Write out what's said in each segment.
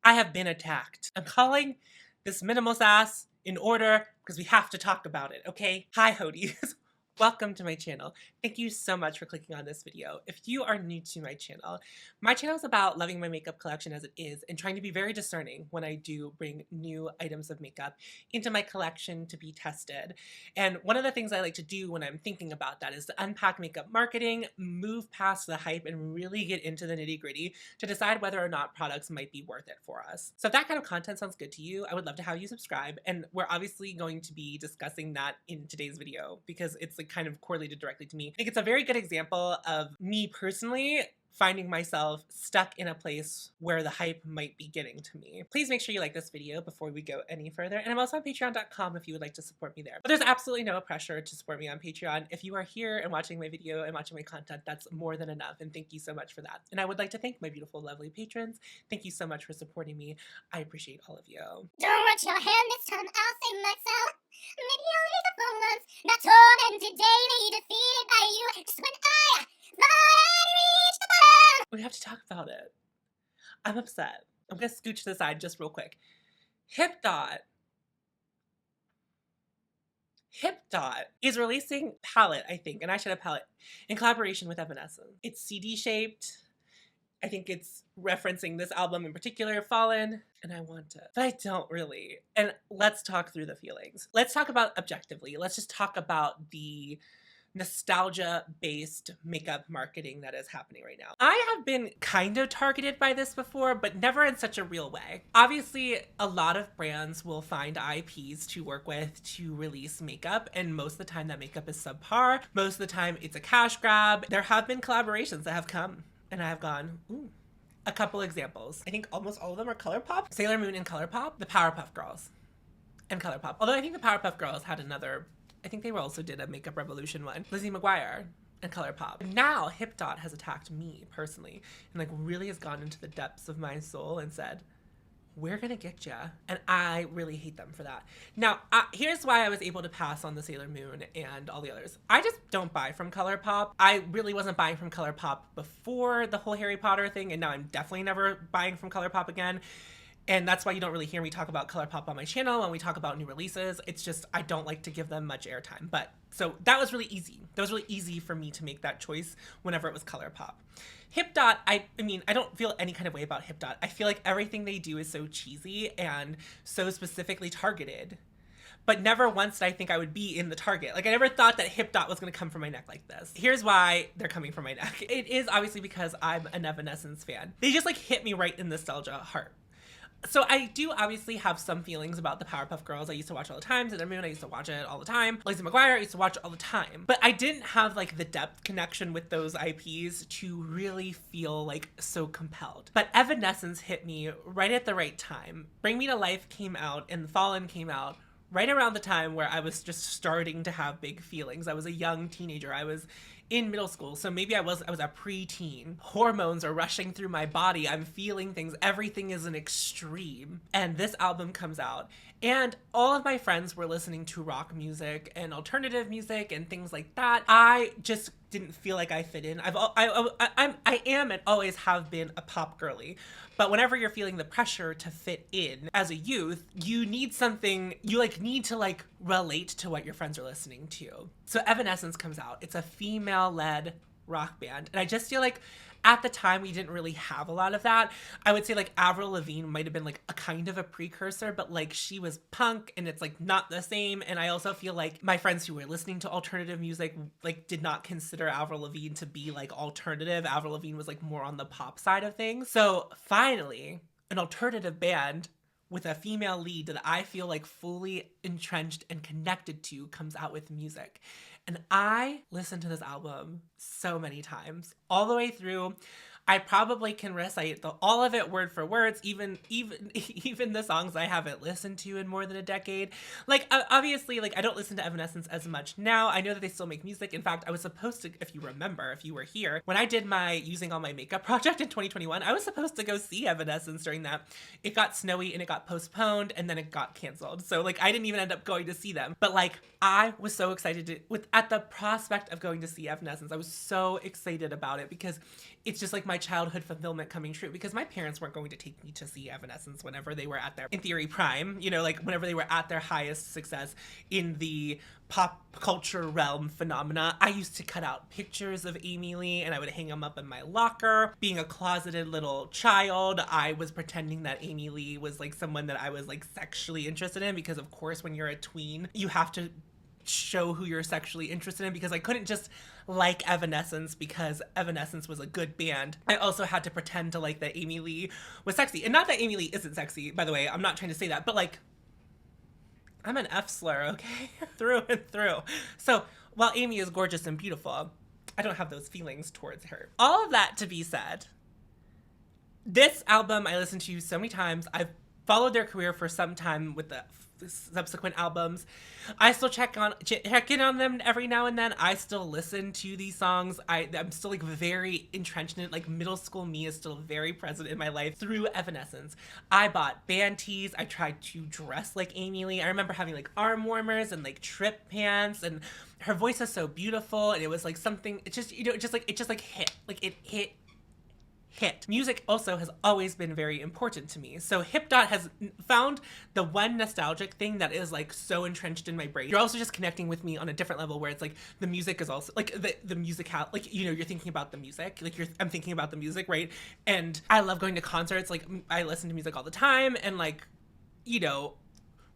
I have been attacked. I'm calling this minimal sass in order because we have to talk about it, okay? Hi, Hodies. Welcome to my channel. Thank you so much for clicking on this video. If you are new to my channel is about loving my makeup collection as it is and trying to be very discerning when I do bring new items of makeup into my collection to be tested. And one of the things I like to do when I'm thinking about that is to unpack makeup marketing, move past the hype, and really get into the nitty-gritty to decide whether or not products might be worth it for us. So if that kind of content sounds good to you, I would love to have you subscribe. And we're obviously going to be discussing that in today's video because it's like kind of correlated directly to me. I think it's a very good example of me personally finding myself stuck in a place where the hype might be getting to me. Please make sure you like this video before we go any further. And I'm also on patreon.com if you would like to support me there. But there's absolutely no pressure to support me on Patreon. If you are here and watching my video and watching my content, that's more than enough. And thank you so much for that. And I would like to thank my beautiful, lovely patrons. Thank you so much for supporting me. I appreciate all of you. Don't watch your hand this time, I'll save myself. Maybe I'll leave the phone once, not tormented daily, defeated by you. Just when I thought I'd reached the bottom. We have to talk about it. I'm upset. I'm gonna scooch to the side just real quick. HIPDOT is releasing palette, I think, an eyeshadow palette in collaboration with Evanescence. It's CD shaped. I think it's referencing this album in particular, Fallen, and I want it, but I don't really. And let's talk through the feelings. Let's talk about objectively. Let's just talk about the nostalgia-based makeup marketing that is happening right now. I have been kind of targeted by this before, but never in such a real way. Obviously, a lot of brands will find IPs to work with to release makeup, and most of the time that makeup is subpar. Most of the time it's a cash grab. There have been collaborations that have come and I have gone, ooh. A couple examples. I think almost all of them are ColourPop. Sailor Moon and ColourPop. The Powerpuff Girls and ColourPop. Although I think the Powerpuff Girls had another, I think they also did a Makeup Revolution one. Lizzie McGuire and ColourPop. Now HIPDOT has attacked me personally and like really has gone into the depths of my soul and said, we're gonna get ya. And I really hate them for that. Now, here's why I was able to pass on the Sailor Moon and all the others. I just don't buy from ColourPop. I really wasn't buying from ColourPop before the whole Harry Potter thing, and now I'm definitely never buying from ColourPop again. And that's why you don't really hear me talk about ColourPop on my channel when we talk about new releases. It's just, I don't like to give them much airtime. But so that was really easy. That was really easy for me to make that choice whenever it was ColourPop. HIPDOT, I mean, I don't feel any kind of way about HIPDOT. I feel like everything they do is so cheesy and so specifically targeted. But never once did I think I would be in the target. Like I never thought that HIPDOT was gonna come from my neck like this. Here's why they're coming from my neck. It is obviously because I'm an Evanescence fan. They just like hit me right in the nostalgia heart. So I do obviously have some feelings about the Powerpuff Girls. I used to watch all the time. Sailor Moon, I used to watch it all the time. Lizzie McGuire, I used to watch it all the time. But I didn't have like the depth connection with those IPs to really feel like so compelled. But Evanescence hit me right at the right time. Bring Me to Life came out and Fallen came out right around the time where I was just starting to have big feelings. I was a young teenager. I was in middle school, so maybe I was a preteen. Hormones are rushing through my body. I'm feeling things. Everything is an extreme. And this album comes out, and all of my friends were listening to rock music and alternative music and things like that. I just didn't feel like I fit in. I am and always have been a pop girly. But whenever you're feeling the pressure to fit in as a youth, you need something, you like need to like relate to what your friends are listening to. So Evanescence comes out. It's a female-led rock band. And I just feel like at the time we didn't really have a lot of that. I would say like Avril Lavigne might have been like a kind of a precursor, but like she was punk and it's like not the same. And I also feel like my friends who were listening to alternative music like did not consider Avril Lavigne to be like alternative. Avril Lavigne was like more on the pop side of things. So finally, an alternative band with a female lead that I feel like fully entrenched and connected to comes out with music. And I listened to this album so many times, all the way through. I probably can recite all of it word for words, even the songs I haven't listened to in more than a decade. Like, obviously, like, I don't listen to Evanescence as much now. I know that they still make music. In fact, I was supposed to, if you remember, if you were here, when I did my Using All My Makeup project in 2021, I was supposed to go see Evanescence during that. It got snowy and it got postponed and then it got canceled. So, like, I didn't even end up going to see them. But, like, I was so excited at the prospect of going to see Evanescence. I was so excited about it because it's just like my childhood fulfillment coming true, because my parents weren't going to take me to see Evanescence whenever they were at their, in theory, prime, you know, like whenever they were at their highest success in the pop culture realm phenomena. I used to cut out pictures of Amy Lee and I would hang them up in my locker. Being a closeted little child, I was pretending that Amy Lee was like someone that I was like sexually interested in, because of course when you're a tween, you have to show who you're sexually interested in, because I couldn't just like Evanescence because Evanescence was a good band. I also had to pretend to like that Amy Lee was sexy. And not that Amy Lee isn't sexy, by the way, I'm not trying to say that, but like, I'm an F slur, okay? Through and through. So while Amy is gorgeous and beautiful, I don't have those feelings towards her. All of that to be said, this album I listened to so many times. I've followed their career for some time with the subsequent albums. I still check in on them every now and then. I still listen to these songs. I'm still like very entrenched in it. Like middle school me is still very present in my life through Evanescence. I bought band tees. I tried to dress like Amy Lee. I remember having like arm warmers and like trip pants, and her voice is so beautiful, and it was like something, it just, you know, it just like hit. Like it hit. Music also has always been very important to me. So HIPDOT has found the one nostalgic thing that is like so entrenched in my brain. You're also just connecting with me on a different level, where it's like the music is also like the music, like, you know, you're thinking about the music, like I'm thinking about the music, right? And I love going to concerts. Like I listen to music all the time, and like, you know,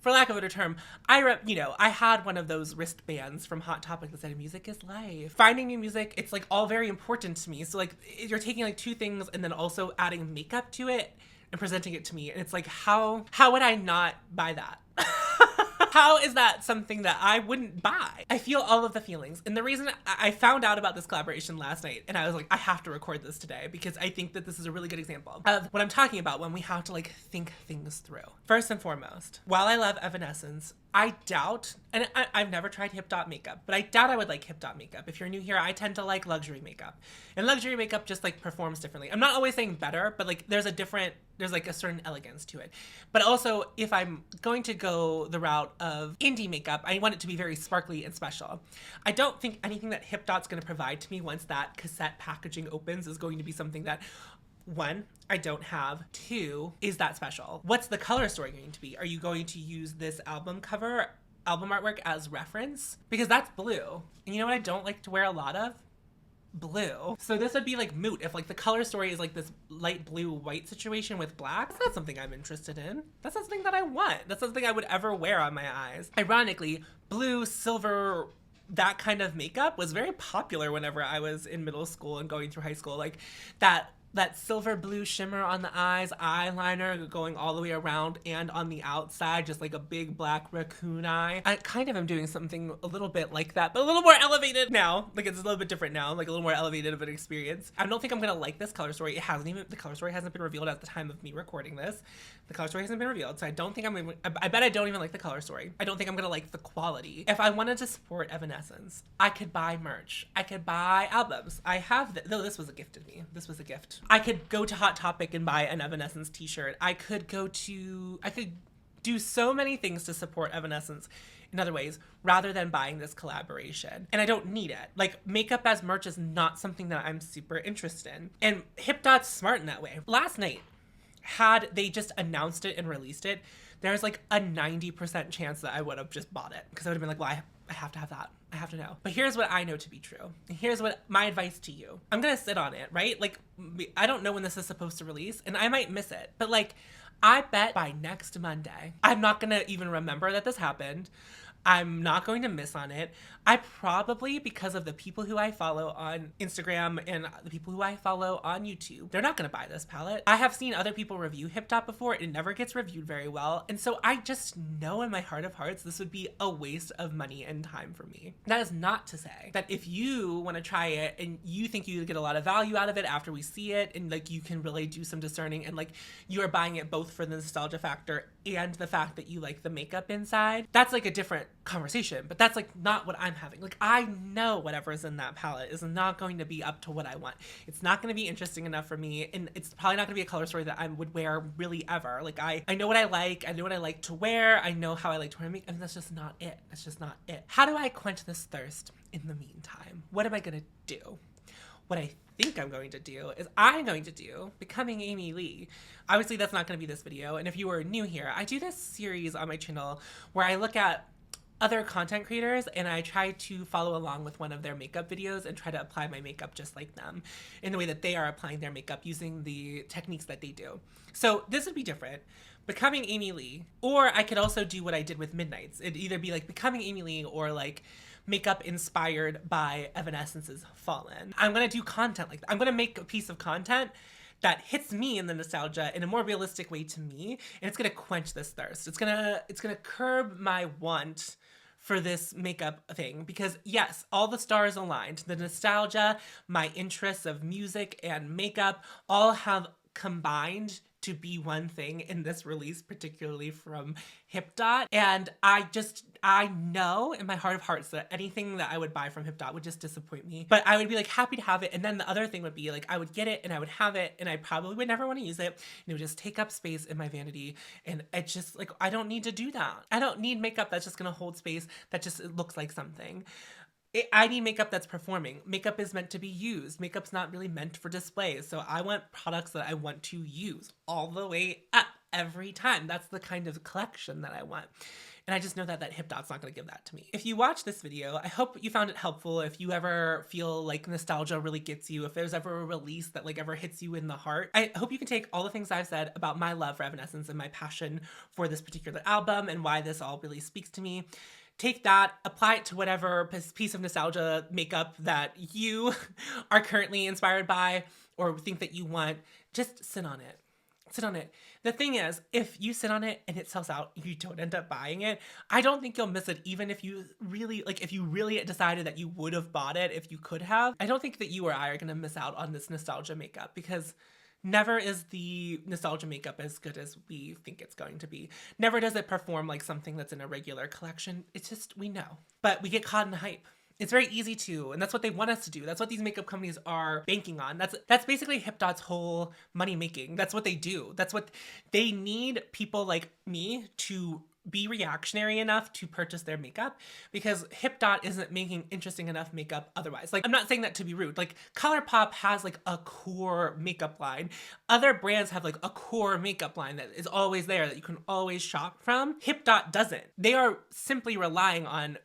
for lack of a better term, I had one of those wristbands from Hot Topic that said "Music is life." Finding new music, it's like all very important to me. So like you're taking like two things and then also adding makeup to it and presenting it to me, and it's like how would I not buy that? How is that something that I wouldn't buy? I feel all of the feelings. And the reason I found out about this collaboration last night, and I was like, I have to record this today, because I think that this is a really good example of what I'm talking about when we have to like think things through. First and foremost, while I love Evanescence, I doubt, and I've never tried HIPDOT makeup, but I doubt I would like HIPDOT makeup. If you're new here, I tend to like luxury makeup. And luxury makeup just like performs differently. I'm not always saying better, but like there's like a certain elegance to it. But also, if I'm going to go the route of indie makeup, I want it to be very sparkly and special. I don't think anything that HIPDOT's going to provide to me once that cassette packaging opens is going to be something that, one, I don't have. Two, is that special? What's the color story going to be? Are you going to use this album artwork as reference? Because that's blue. And you know what I don't like to wear a lot of? Blue. So this would be like moot if like the color story is like this light blue white situation with black. That's not something I'm interested in. That's not something that I want. That's something I would ever wear on my eyes. Ironically, blue, silver, that kind of makeup was very popular whenever I was in middle school and going through high school. Like that silver blue shimmer on the eyes, eyeliner going all the way around and on the outside, just like a big black raccoon eye. I kind of am doing something a little bit like that, but a little more elevated now. Like it's a little bit different now, like a little more elevated of an experience. I don't think I'm gonna like this color story. The color story hasn't been revealed at the time of me recording this. The color story hasn't been revealed, so I don't think I bet I don't even like the color story. I don't think I'm gonna like the quality. If I wanted to support Evanescence, I could buy merch. I could buy albums. I have, though this was a gift to me. This was a gift. I could go to Hot Topic and buy an Evanescence t-shirt. I could do so many things to support Evanescence in other ways rather than buying this collaboration. And I don't need it. Like makeup as merch is not something that I'm super interested in. And HIPDOT's smart in that way. Last night, had they just announced it and released it, there's like a 90% chance that I would have just bought it, because I would have been like, well, I have to have that. I have to know. But here's what I know to be true. And here's what my advice to you. I'm gonna sit on it, right? Like, I don't know when this is supposed to release, and I might miss it. But like, I bet by next Monday, I'm not gonna even remember that this happened. I'm not going to miss on it. I probably, because of the people who I follow on Instagram and the people who I follow on YouTube, they're not going to buy this palette. I have seen other people review HIPDOT before. It never gets reviewed very well. And so I just know in my heart of hearts, this would be a waste of money and time for me. That is not to say that if you want to try it and you think you get a lot of value out of it after we see it, and like you can really do some discerning, and like you are buying it both for the nostalgia factor and the fact that you like the makeup inside, that's like a different conversation. But that's like not what I'm having. Like, I know whatever is in that palette is not going to be up to what I want. It's not going to be interesting enough for me, and it's probably not going to be a color story that I would wear really ever. Like, I know what I like. I know what I like to wear. I know how I like to wear makeup, and that's just not it. That's just not it. How do I quench this thirst in the meantime? What am I going to do? What I think I'm going to do is I'm going to do Becoming Amy Lee. Obviously, that's not going to be this video. And if you are new here, I do this series on my channel where I look at other content creators and I try to follow along with one of their makeup videos and try to apply my makeup just like them in the way that they are applying their makeup using the techniques that they do. So this would be different. Becoming Amy Lee, or I could also do what I did with Midnights. It'd either be like Becoming Amy Lee or like makeup inspired by Evanescence's Fallen. I'm gonna do content like that. I'm gonna make a piece of content that hits me in the nostalgia in a more realistic way to me, and it's gonna quench this thirst. It's gonna curb my want for this makeup thing, because yes, all the stars aligned. The nostalgia, my interests of music and makeup all have combined to be one thing in this release, particularly from HIPDOT. And I know in my heart of hearts that anything that I would buy from HIPDOT would just disappoint me. But I would be like happy to have it. And then the other thing would be like, I would get it and I would have it and I probably would never want to use it. And it would just take up space in my vanity. And it's just like, I don't need to do that. I don't need makeup that's just gonna hold space, that just looks like something. I need makeup that's performing. Makeup is meant to be used. Makeup's not really meant for display. So I want products that I want to use all the way up every time. That's the kind of collection that I want. And I just know that HIPDOT's not going to give that to me. If you watch this video, I hope you found it helpful. If you ever feel like nostalgia really gets you, if there's ever a release that like ever hits you in the heart, I hope you can take all the things I've said about my love for Evanescence and my passion for this particular album and why this all really speaks to me. Take that, apply it to whatever piece of nostalgia makeup that you are currently inspired by or think that you want. Just sit on it. Sit on it. The thing is, if you sit on it and it sells out, you don't end up buying it, I don't think you'll miss it, even if you really, if you really decided that you would have bought it if you could have. I don't think that you or I are going to miss out on this nostalgia makeup, because never is the nostalgia makeup as good as we think it's going to be. Never does it perform like something that's in a regular collection. It's just, we know. But we get caught in the hype. It's very easy to, and that's what they want us to do. That's what these makeup companies are banking on. That's basically HIPDOT's whole money making. That's what they do. That's what they need, people like me to be reactionary enough to purchase their makeup, because HIPDOT isn't making interesting enough makeup otherwise. Like, I'm not saying that to be rude. Like, ColourPop has like a core makeup line. Other brands have like a core makeup line that is always there, that you can always shop from. HIPDOT doesn't. They are simply relying on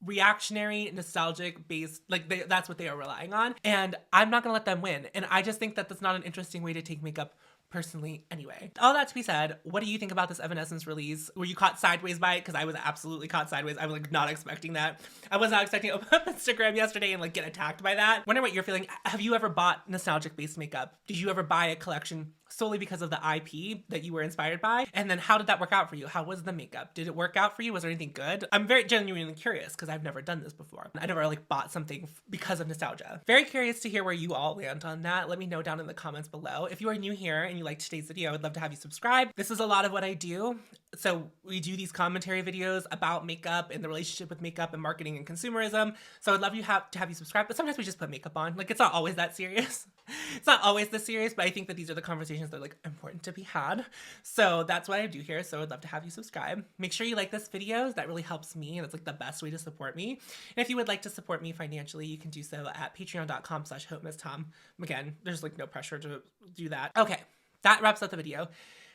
reactionary, nostalgic based, that's what they are relying on. And I'm not gonna let them win. And I just think that that's not an interesting way to take makeup personally anyway. All that to be said, what do you think about this Evanescence release? Were you caught sideways by it? Because I was absolutely caught sideways. I was like not expecting that. I was not expecting to open up Instagram yesterday and like get attacked by that. Wonder what you're feeling. Have you ever bought nostalgic based makeup? Did you ever buy a collection solely because of the IP that you were inspired by? And then how did that work out for you? How was the makeup? Did it work out for you? Was there anything good? I'm very genuinely curious, because I've never done this before. I never like bought something because of nostalgia. Very curious to hear where you all land on that. Let me know down in the comments below. If you are new here and you like today's video, I would love to have you subscribe. This is a lot of what I do. So we do these commentary videos about makeup and the relationship with makeup and marketing and consumerism. So I'd love to have you subscribe, but sometimes we just put makeup on. Like, it's not always that serious. It's not always this serious, but I think that these are the conversations that are like important to be had. So that's what I do here. So I'd love to have you subscribe. Make sure you like this video. That really helps me. That's like the best way to support me. And if you would like to support me financially, you can do so at patreon.com/hautemesstom. Again, there's like no pressure to do that. Okay, that wraps up the video.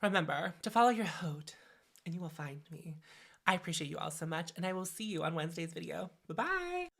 Remember to follow your haute and you will find me. I appreciate you all so much, and I will see you on Wednesday's video. Bye-bye.